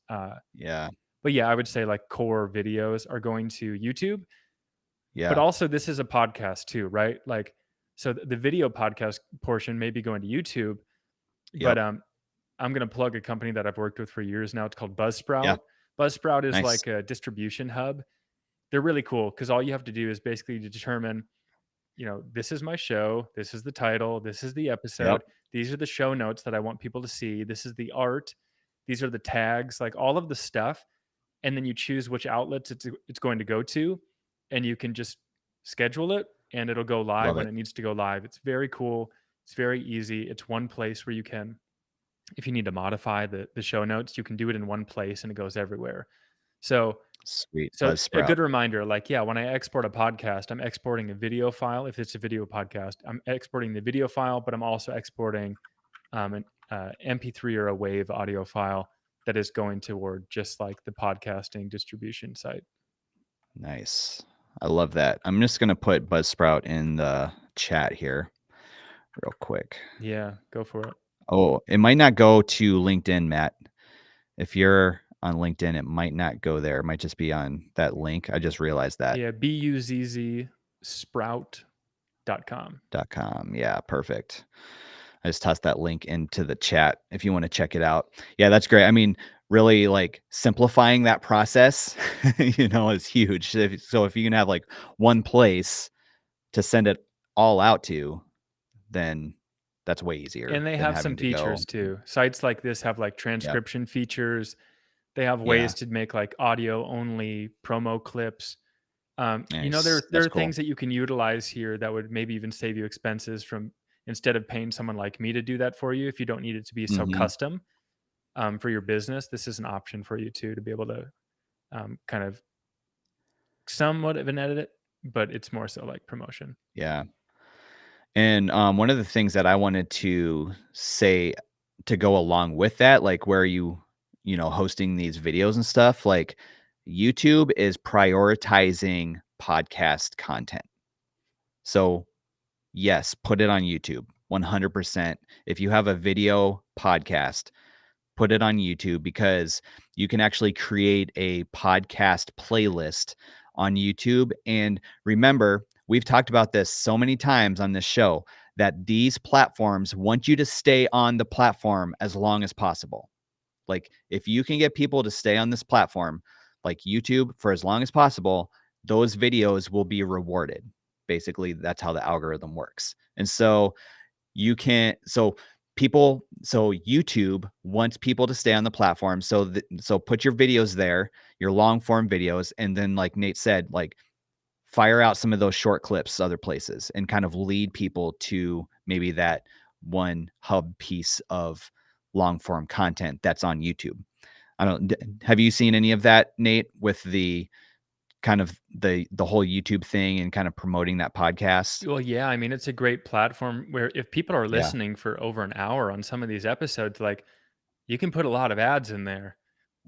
Yeah. But yeah, I would say like core videos are going to YouTube. But Yeah. also, this is a podcast too, right? Like, so the video podcast portion may be going to YouTube, but Yep. I'm going to plug a company that I've worked with for years now. It's called Yeah. Buzzsprout. Buzzsprout is Nice. like a distribution hub. They're really cool because all you have to do is basically determine, this is my show, this is the title, this is the Yep. episode, these are the show notes that I want people to see, this is the art, these are the tags, like all of the stuff, and then you choose which outlets it's going to go to, and you can just schedule it, and it'll go live Love when it. it needs to go live. It's very cool. It's very easy. It's one place where you can, if you need to modify the show notes, you can do it in one place, and it goes everywhere. So Sweet. so a Buzzsprout. good reminder, like, yeah, when I export a podcast, I'm exporting a video file. If it's a video podcast, I'm exporting the video file, but I'm also exporting an MP3 or a WAV audio file that is going toward just like the podcasting distribution site. Nice. I love that. I'm just gonna put Buzzsprout in the chat here real quick. Yeah, go for it. Oh, it might not go to LinkedIn, Matt. If you're on LinkedIn, it might not go there. It might just be on that link. I just realized that. Yeah, BUZZ sprout.com. .com. Yeah, perfect. I just tossed that link into the chat if you want to check it out. Yeah, that's great. I mean, really like simplifying that process, is huge. So if you can have like one place to send it all out to, then that's way easier And they than have some having to go. features too. Sites like this have like Yep. transcription features. They have ways Yeah. to make like audio only promo clips. Nice. There That's are cool. things that you can utilize here that would maybe even save you expenses from instead of paying someone like me to do that for you. If you don't need it to be so Hmm. custom for your business, this is an option for you too to be able to kind of somewhat of an edit, but it's more so like promotion. Yeah. And one of the things that I wanted to say to go along with that, like where hosting these videos and stuff, like YouTube is prioritizing podcast content. So, yes, put it on YouTube 100%. If you have a video podcast, put it on YouTube because you can actually create a podcast playlist on YouTube. And remember, we've talked about this so many times on this show that these platforms want you to stay on the platform as long as possible. Like, if you can get people to stay on this platform, like YouTube, for as long as possible, those videos will be rewarded. Basically, that's how the algorithm works. And so you can't, so YouTube wants people to stay on the platform. So put your videos there, your long form videos. And then, like Nate said, like, fire out some of those short clips other places and kind of lead people to maybe that one hub piece of long form content that's on YouTube. I don't have you seen any of that, Nate, with the kind of the whole YouTube thing and kind of promoting that podcast? Well, yeah, I mean, it's a great platform where if people are Yeah. listening for over an hour on some of these episodes, like you can put a lot of ads in there.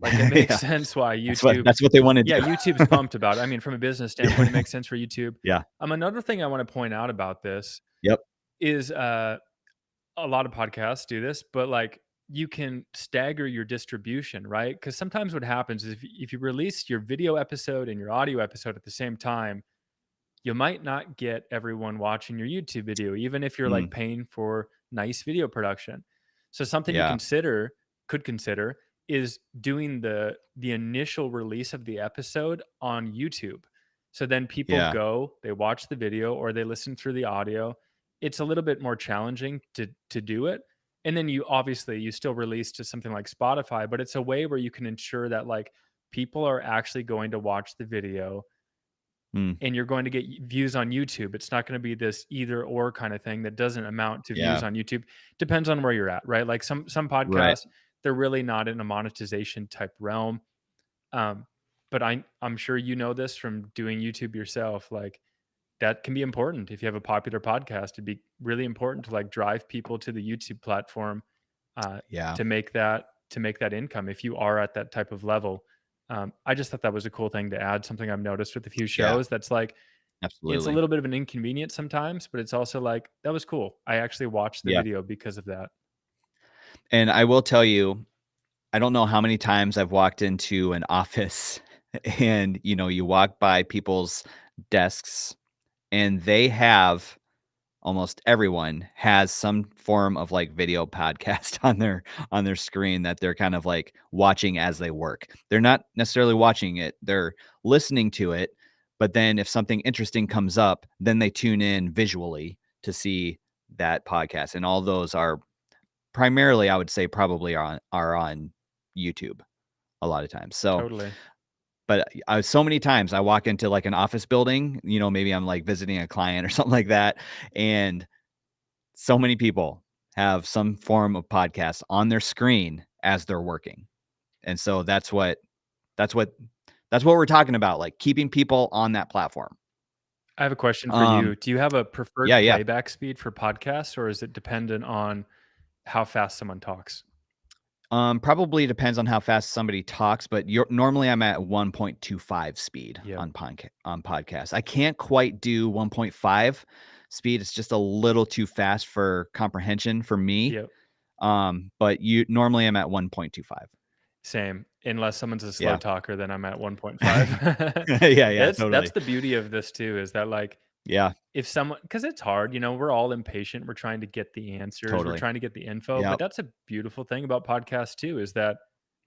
Like it makes Yeah. sense why That's what YouTube, that's what they want to yeah, do. YouTube's pumped about it. I mean, from a business standpoint, it Yeah. makes sense for YouTube. Yeah. Another thing I want to point out about this Yep. is a lot of podcasts do this, but like you can stagger your distribution, right? Because sometimes what happens is if you release your video episode and your audio episode at the same time, you might not get everyone watching your YouTube video, even if you're like Mm, paying for nice video production. So something you yeah. could consider is doing the initial release of the episode on YouTube. So then people Yeah. go, they watch the video or they listen through the audio. It's a little bit more challenging to do it. And then you obviously you still release to something like Spotify, but it's a way where you can ensure that like people are actually going to watch the video Mm, and you're going to get views on YouTube. It's not going to be this either or kind of thing that doesn't amount to views yeah. on YouTube. Depends on where you're at, right? Like some Right. podcasts, they're really not in a monetization type realm. Um, but I'm sure you know this from doing YouTube yourself. Like that can be important if you have a popular podcast. It'd be really important to like drive people to the YouTube platform uh, Yeah. to make that income if you are at that type of level. I just thought that was a cool thing to add. Something I've noticed with a few Yeah. shows that's like it's a Absolutely. little bit of an inconvenience sometimes, but it's also like that was cool. I actually watched the Yeah. video because of that. And I will tell you, I don't know how many times I've walked into an office and, you walk by people's desks and they have almost everyone has some form of like video podcast on their screen that they're kind of like watching as they work. They're not necessarily watching it, they're listening to it, but then if something interesting comes up, then they tune in visually to see that podcast. And all those are primarily, I would say, probably are on YouTube a lot of times. So, Totally. but so many times I walk into like an office building, maybe I'm like visiting a client or something like that, and so many people have some form of podcast on their screen as they're working. And so that's what that's what we're talking about, like keeping people on that platform. I have a question for Um you. Do you have a yeah, preferred yeah. playback speed for podcasts, or is it dependent on how fast someone talks? Probably depends on how fast somebody talks, but normally I'm at 1.25 speed Yep. on podcasts. I can't quite do 1.5 speed. It's just a little too fast for comprehension for me. Yep. But you normally I'm at 1.25. Same. Unless someone's a slow Yeah. talker, then I'm at 1.5. Yeah, yeah, That's totally. the beauty of this too, is that like Yeah, if someone because it's hard, we're all impatient. We're trying to get the answers. We're totally. trying to get the info. But Yep. that's a beautiful thing about podcasts too, is that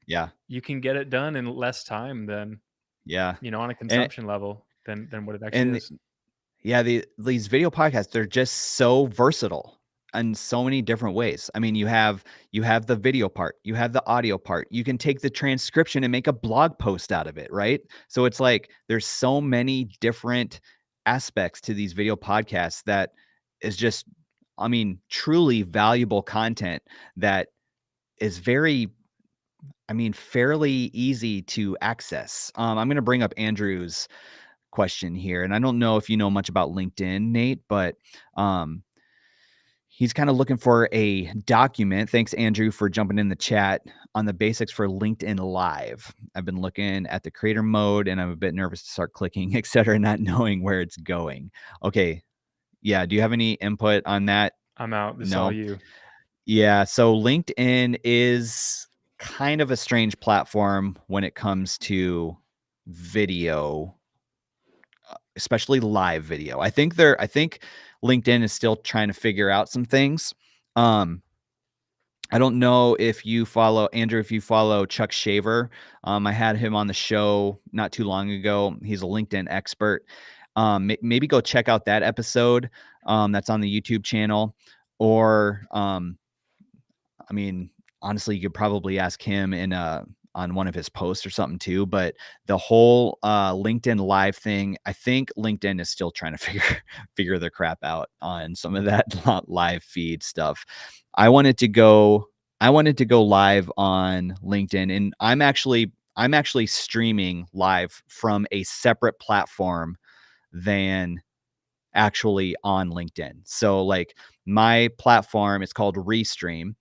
Yeah, you can get it done in less time than, yeah. on a And consumption level than what it actually and is. yeah, these video podcasts, they're just so versatile in so many different ways. I mean, you have the video part, you have the audio part. You can take the transcription and make a blog post out of it, right? So it's like there's so many different aspects to these video podcasts that is just, I mean, truly valuable content that is very, I mean, fairly easy to access. I'm going to bring up Andrew's question here, and I don't know if you know much about LinkedIn, Nate, but um, he's kind of looking for a document. Thanks, Andrew, for jumping in the chat on the basics for LinkedIn Live. I've been looking at the creator mode, and I'm a bit nervous to start clicking, et cetera, not knowing where it's going. Okay, yeah. Do you have any input on that? I'm out. This is all No. you. Yeah. So LinkedIn is kind of a strange platform when it comes to video, especially live video. I think LinkedIn is still trying to figure out some things. Um, I don't know if you follow Andrew, if you follow Chuck Shaver. I had him on the show not too long ago. He's a LinkedIn expert. Maybe go check out that episode. That's on the YouTube channel. Or, I mean, honestly, you could probably ask him in on one of his posts or something too. But the whole LinkedIn Live thing, I think LinkedIn is still trying to figure their crap out on some of that live feed stuff. I wanted to go I wanted to go live on LinkedIn, and I'm actually streaming live from a separate platform than actually on LinkedIn. So like my platform is called Restream.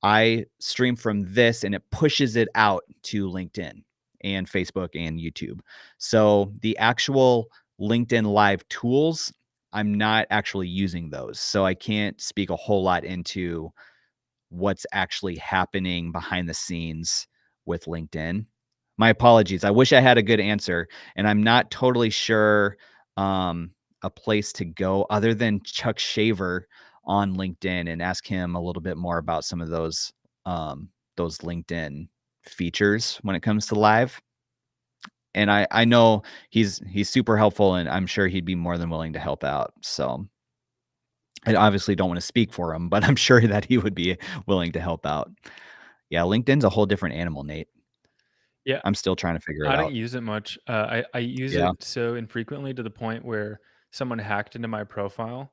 I stream from this and it pushes it out to LinkedIn and Facebook and YouTube. So the actual LinkedIn Live tools, I'm not actually using those. So I can't speak a whole lot into what's actually happening behind the scenes with LinkedIn. My apologies. I wish I had a good answer, and I'm not totally sure a place to go other than Chuck Shaver on LinkedIn and ask him a little bit more about some of those LinkedIn features when it comes to live. And I know he's super helpful, and I'm sure he'd be more than willing to help out. So I obviously don't want to speak for him, but I'm sure that he would be willing to help out. Yeah, LinkedIn's a whole different animal, Nate. Yeah, I'm still trying to figure it I don't out. use it much. I use Yeah. it so infrequently to the point where someone hacked into my profile.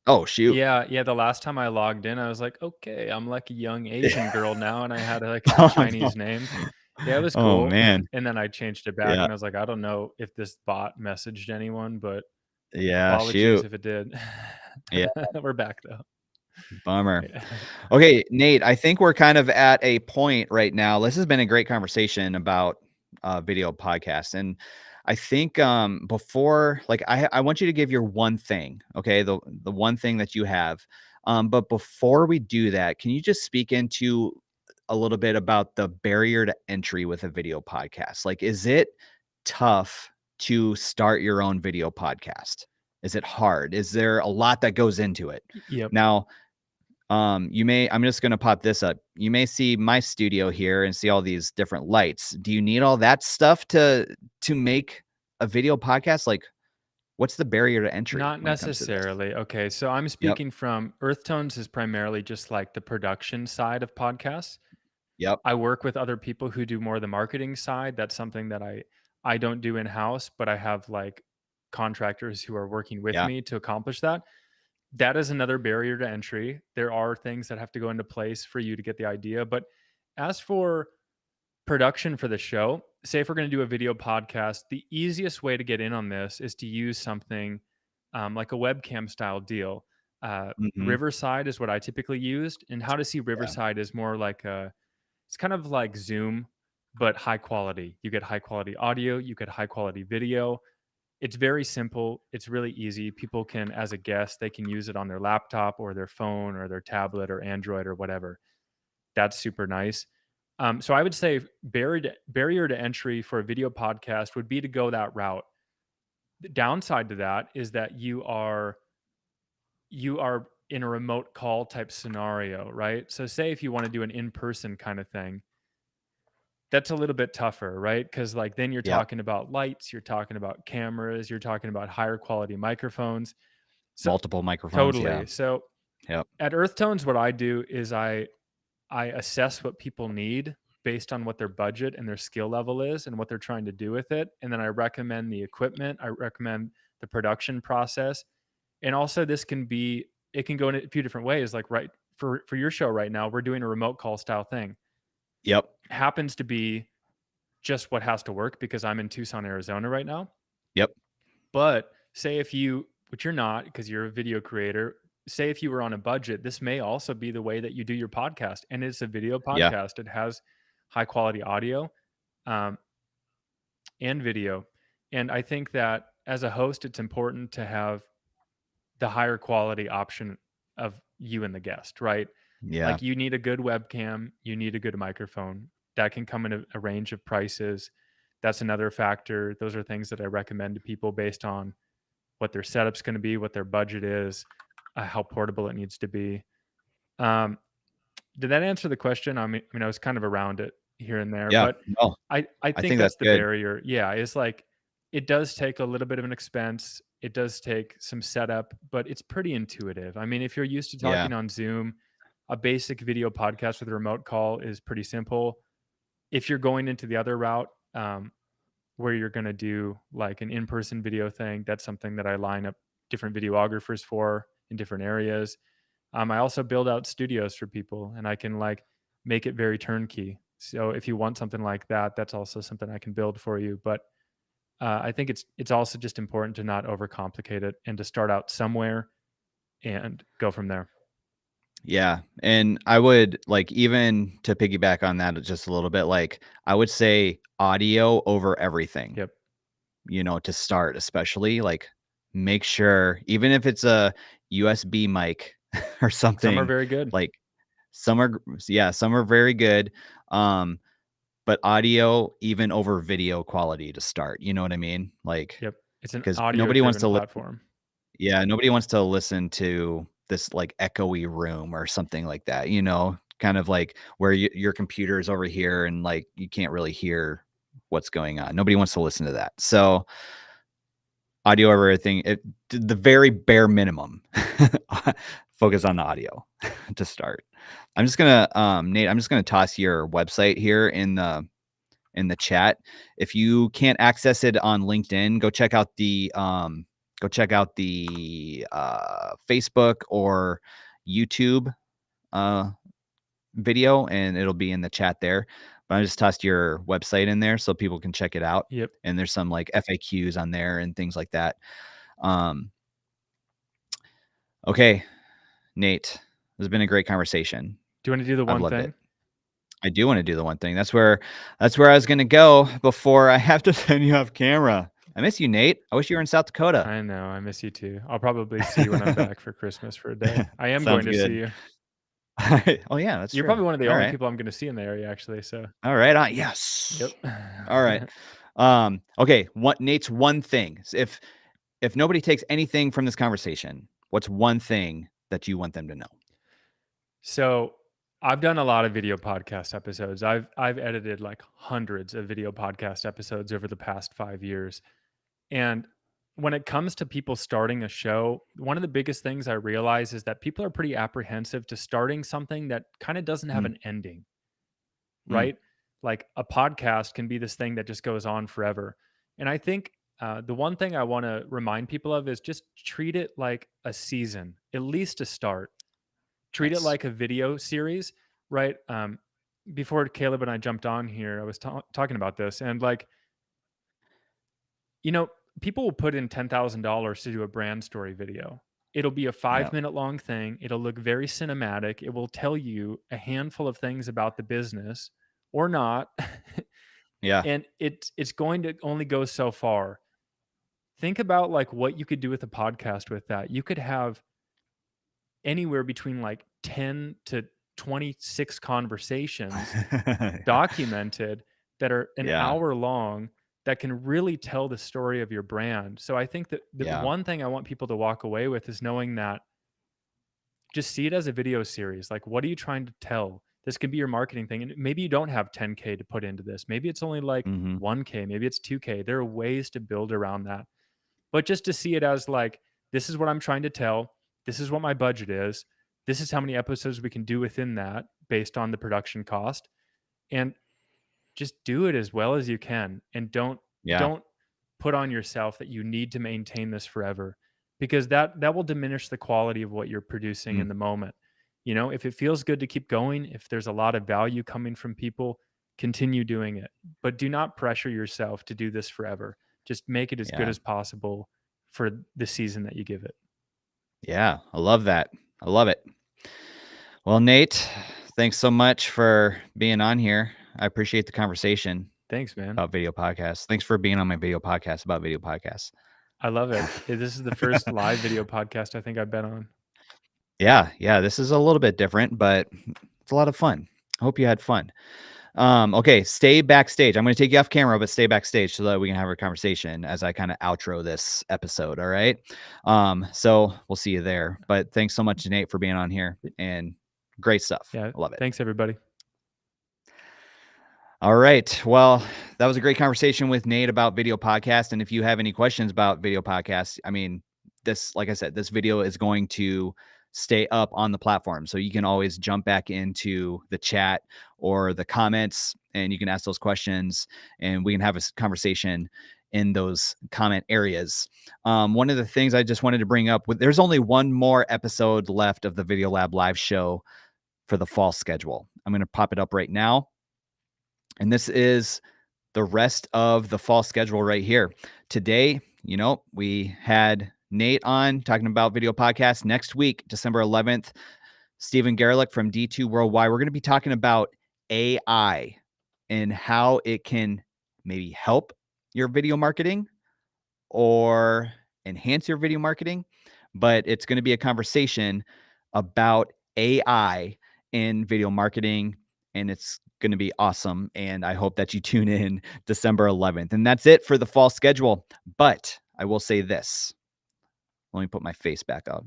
Oh, shoot. Yeah, yeah, the last time I logged in, I was like, "Okay, I'm like a young Asian girl now," and I had, like, a Oh, no. Chinese name. Yeah, it was Oh, cool, man. and then I changed it back, Yeah. and I was like, "I don't know if this bot messaged anyone, but Yeah, apologies shoot. if it did." Yeah, We're back, though. bummer. Yeah. Okay, Nate, I think we're kind of at a point right now. This has been a great conversation about video podcasts. And I think before like I want you to give your one thing, okay? The one thing that you have. But before we do that, can you just speak into a little bit about the barrier to entry with a video podcast? Like, is it tough to start your own video podcast? Is it hard? Is there a lot that goes into it? Yep. Now, I'm just gonna pop this up. You may see my studio here and see all these different lights. Do you need all that stuff to make a video podcast? Like, what's the barrier to entry Not when it comes to this? necessarily. Okay, so I'm Yep. speaking from Earth Tones is primarily just, like, the production side of podcasts. Yep. I work with other people who do more of the marketing side. That's something that I don't do in-house, but I have, like, contractors who are working with Yeah. me to accomplish that. That is another barrier to entry. There are things that have to go into place for you to get the idea, but as for production for the show, say if we're gonna do a video podcast, the easiest way to get in on this is to use something, like a webcam style deal. Mhm. Riverside is what I typically used, and how to see Yeah. Riverside is more like a it's kind of like Zoom, but high quality. You get high quality audio, you get high quality video. It's very simple. It's really easy. People can, as a guest, they can use it on their laptop or their phone or their tablet or Android or whatever. That's super nice. So I would say barrier to entry for a video podcast would be to go that route. The downside to that is that you are in a remote call type scenario, right? So say if you want to do an in-person kind of thing, that's a little bit tougher, right? Because like then you're Yep. talking about lights, you're talking about cameras, you're talking about higher quality microphones. So Multiple microphones. Yeah. totally. So Yep. at Earth Tones, what I do is I assess what people need based on what their budget and their skill level is and what they're trying to do with it. And then I recommend the equipment. I recommend the production process. And also this can be it can go in a few different ways. Like right for your show right now, we're doing a remote call style thing. Yep. Happens to be just what has to work because I'm in Tucson, Arizona right now. Yep. But say if you, which you're not because you're a video creator, say if you were on a budget, this may also be the way that you do your podcast. And it's a video Yeah. podcast. It has high quality audio um, and video. And I think that as a host, it's important to have the higher quality option of you and the guest, right? Yeah. Like you need a good webcam, you need a good microphone. That can come in a range of prices. That's another factor. Those are things that I recommend to people based on what their setup's going to be, what their budget is, how portable it needs to be. Um, did that answer the question? I was kind of around it here and there, Yeah. but No, I I think think that's that's the good. barrier. Yeah, it's like it does take a little bit of an expense. It does take some setup, but it's pretty intuitive. I mean, if you're used to Yeah. talking on Zoom, a basic video podcast with a remote call is pretty simple. If you're going into the other route, where you're going to do like an in-person video thing, that's something that I line up different videographers for in different areas. I also build out studios for people, and I can like make it very turnkey. So if you want something like that, that's also something I can build for you. But I think it's also just important to not overcomplicate it and to start out somewhere and go from there. Yeah, and I would like even to piggyback on that just a little bit, like I would say audio over everything, Yep. to start, especially like make sure even if it's a USB mic or Some are something, very good. like some are very good. Um, but audio even over video quality to start, you know what I mean? Like, Yep. It's an because audio nobody wants driven to platform. yeah, nobody wants to listen to this, like, echoey room or something like that, kind of like where your computer is over here and, like, you can't really hear what's going on. Nobody wants to listen to that. So, audio over everything, the very bare minimum, focus on the audio to start. I'm just gonna, Nate, I'm just gonna toss your website here in the chat. If you can't access it on LinkedIn, go check out the Facebook or YouTube uh, video, and it'll be in the chat there. But I just tossed your website in there so people can check it out. Yep. And there's some like FAQs on there and things like that. Um, okay, Nate, this has been a great conversation. Do you want to do the I've one loved it. thing? I do want to do the one thing. That's where I was gonna go before I have to send you off camera. I miss you, Nate. I wish you were in South Dakota. I know. I miss you too. I'll probably see you when I'm back for Christmas for a day. I am Sounds going to see good. you. Oh yeah, that's You're true. probably one of the All only right. people I'm going to see in the area, actually. So, All right. Yes. yep. All right. Okay. What Nate's one thing? If nobody takes anything from this conversation, what's one thing that you want them to know? So, I've done a lot of video podcast episodes. I've edited like hundreds of video podcast episodes over the past 5 years. And when it comes to people starting a show, one of the biggest things I realize is that people are pretty apprehensive to starting something that kind of doesn't have Mm, an ending, mm, right? Like a podcast can be this thing that just goes on forever. And I think the one thing I want to remind people of is just treat it like a season, at least to start. Treat it nice. like a video series, right? Before Caleb and I jumped on here, I was talking about this, and like, you know, people will put in $10,000 to do a brand story video. It'll be a Yeah. 5 minute long thing. It'll look very cinematic. It will tell you a handful of things about the business or not. Yeah. And it's going to only go so far. Think about like what you could do with a podcast with that. You could have anywhere between like 10 to 26 conversations documented that are an Yeah. hour long that can really tell the story of your brand. So I think that the Yeah. one thing I want people to walk away with is knowing that just see it as a video series. Like, what are you trying to tell? This could be your marketing thing. And maybe you don't have 10K to put into this. Maybe it's only like Hmm. 1K, maybe it's 2K. There are ways to build around that. But just to see it as like, this is what I'm trying to tell. This is what my budget is. This is how many episodes we can do within that based on the production cost. And just do it as well as you can, and Yeah. don't put on yourself that you need to maintain this forever, because that will diminish the quality of what you're producing Mm, in the moment. You know, if it feels good to keep going, if there's a lot of value coming from people, continue doing it, but do not pressure yourself to do this forever. Just make it as good yeah. as possible for the season that you give it. Yeah. I love that. I love it. Well, Nate, thanks so much for being on here. I appreciate the conversation Thanks, man. about video podcasts. Thanks for being on my video podcast about video podcasts. I love it. This is the first live video podcast I think I've been on. Yeah, yeah, this is a little bit different, but it's a lot of fun. I hope you had fun. Okay, stay backstage. I'm going to take you off camera, but stay backstage so that we can have a conversation as I kind of outro this episode. All right. So we'll see you there. But thanks so much, Nate, for being on here, and great stuff. Yeah. I love it. Thanks, everybody. All right. Well, that was a great conversation with Nate about video podcast. And if you have any questions about video podcasts, I mean, this, like I said, this video is going to stay up on the platform. So you can always jump back into the chat or the comments and you can ask those questions and we can have a conversation in those comment areas. One of the things I just wanted to bring up, there's only one more episode left of the Video Lab live show for the fall schedule. I'm going to pop it up right now. And this is the rest of the fall schedule right here. Today, we had Nate on talking about video podcasts. Next week, December 11th, Stephen Gerlich from D2 Worldwide. We're going to be talking about AI and how it can maybe help your video marketing or enhance your video marketing. But it's going to be a conversation about AI in video marketing, and it's going to be awesome. And I hope that you tune in December 11th. And that's it for the fall schedule. But I will say this. Let me put my face back up.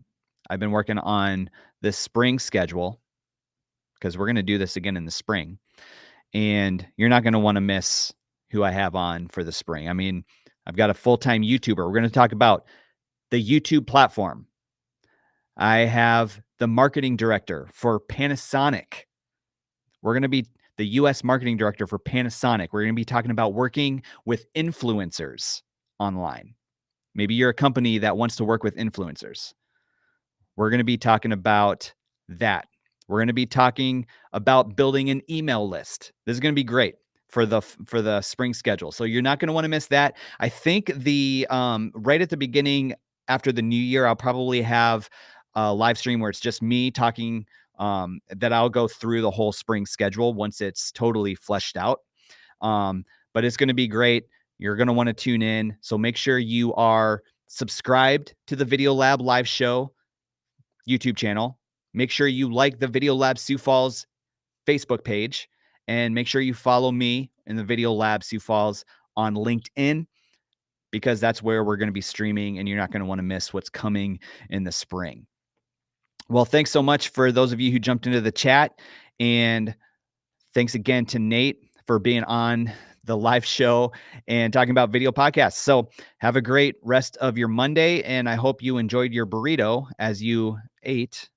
I've been working on this spring schedule because we're going to do this again in the spring. And you're not going to want to miss who I have on for the spring. I mean, I've got a full-time YouTuber. We're going to talk about the YouTube platform. I have the marketing director for Panasonic. We're going to be the US marketing director for Panasonic. We're going to be talking about working with influencers online. Maybe you're a company that wants to work with influencers. We're going to be talking about that. We're going to be talking about building an email list. This is going to be great for the spring schedule. So you're not going to want to miss that. I think the right at the beginning after the new year, I'll probably have a live stream where it's just me talking that I'll go through the whole spring schedule once it's totally fleshed out. But it's going to be great. You're going to want to tune in. So make sure you are subscribed to the Video Lab live show YouTube channel. Make sure you like the Video Lab Sioux Falls Facebook page, and make sure you follow me in the Video Lab Sioux Falls on LinkedIn, because that's where we're going to be streaming and you're not going to want to miss what's coming in the spring. Well, thanks so much for those of you who jumped into the chat, and thanks again to Nate for being on the live show and talking about video podcasts. So have a great rest of your Monday, and I hope you enjoyed your burrito as you ate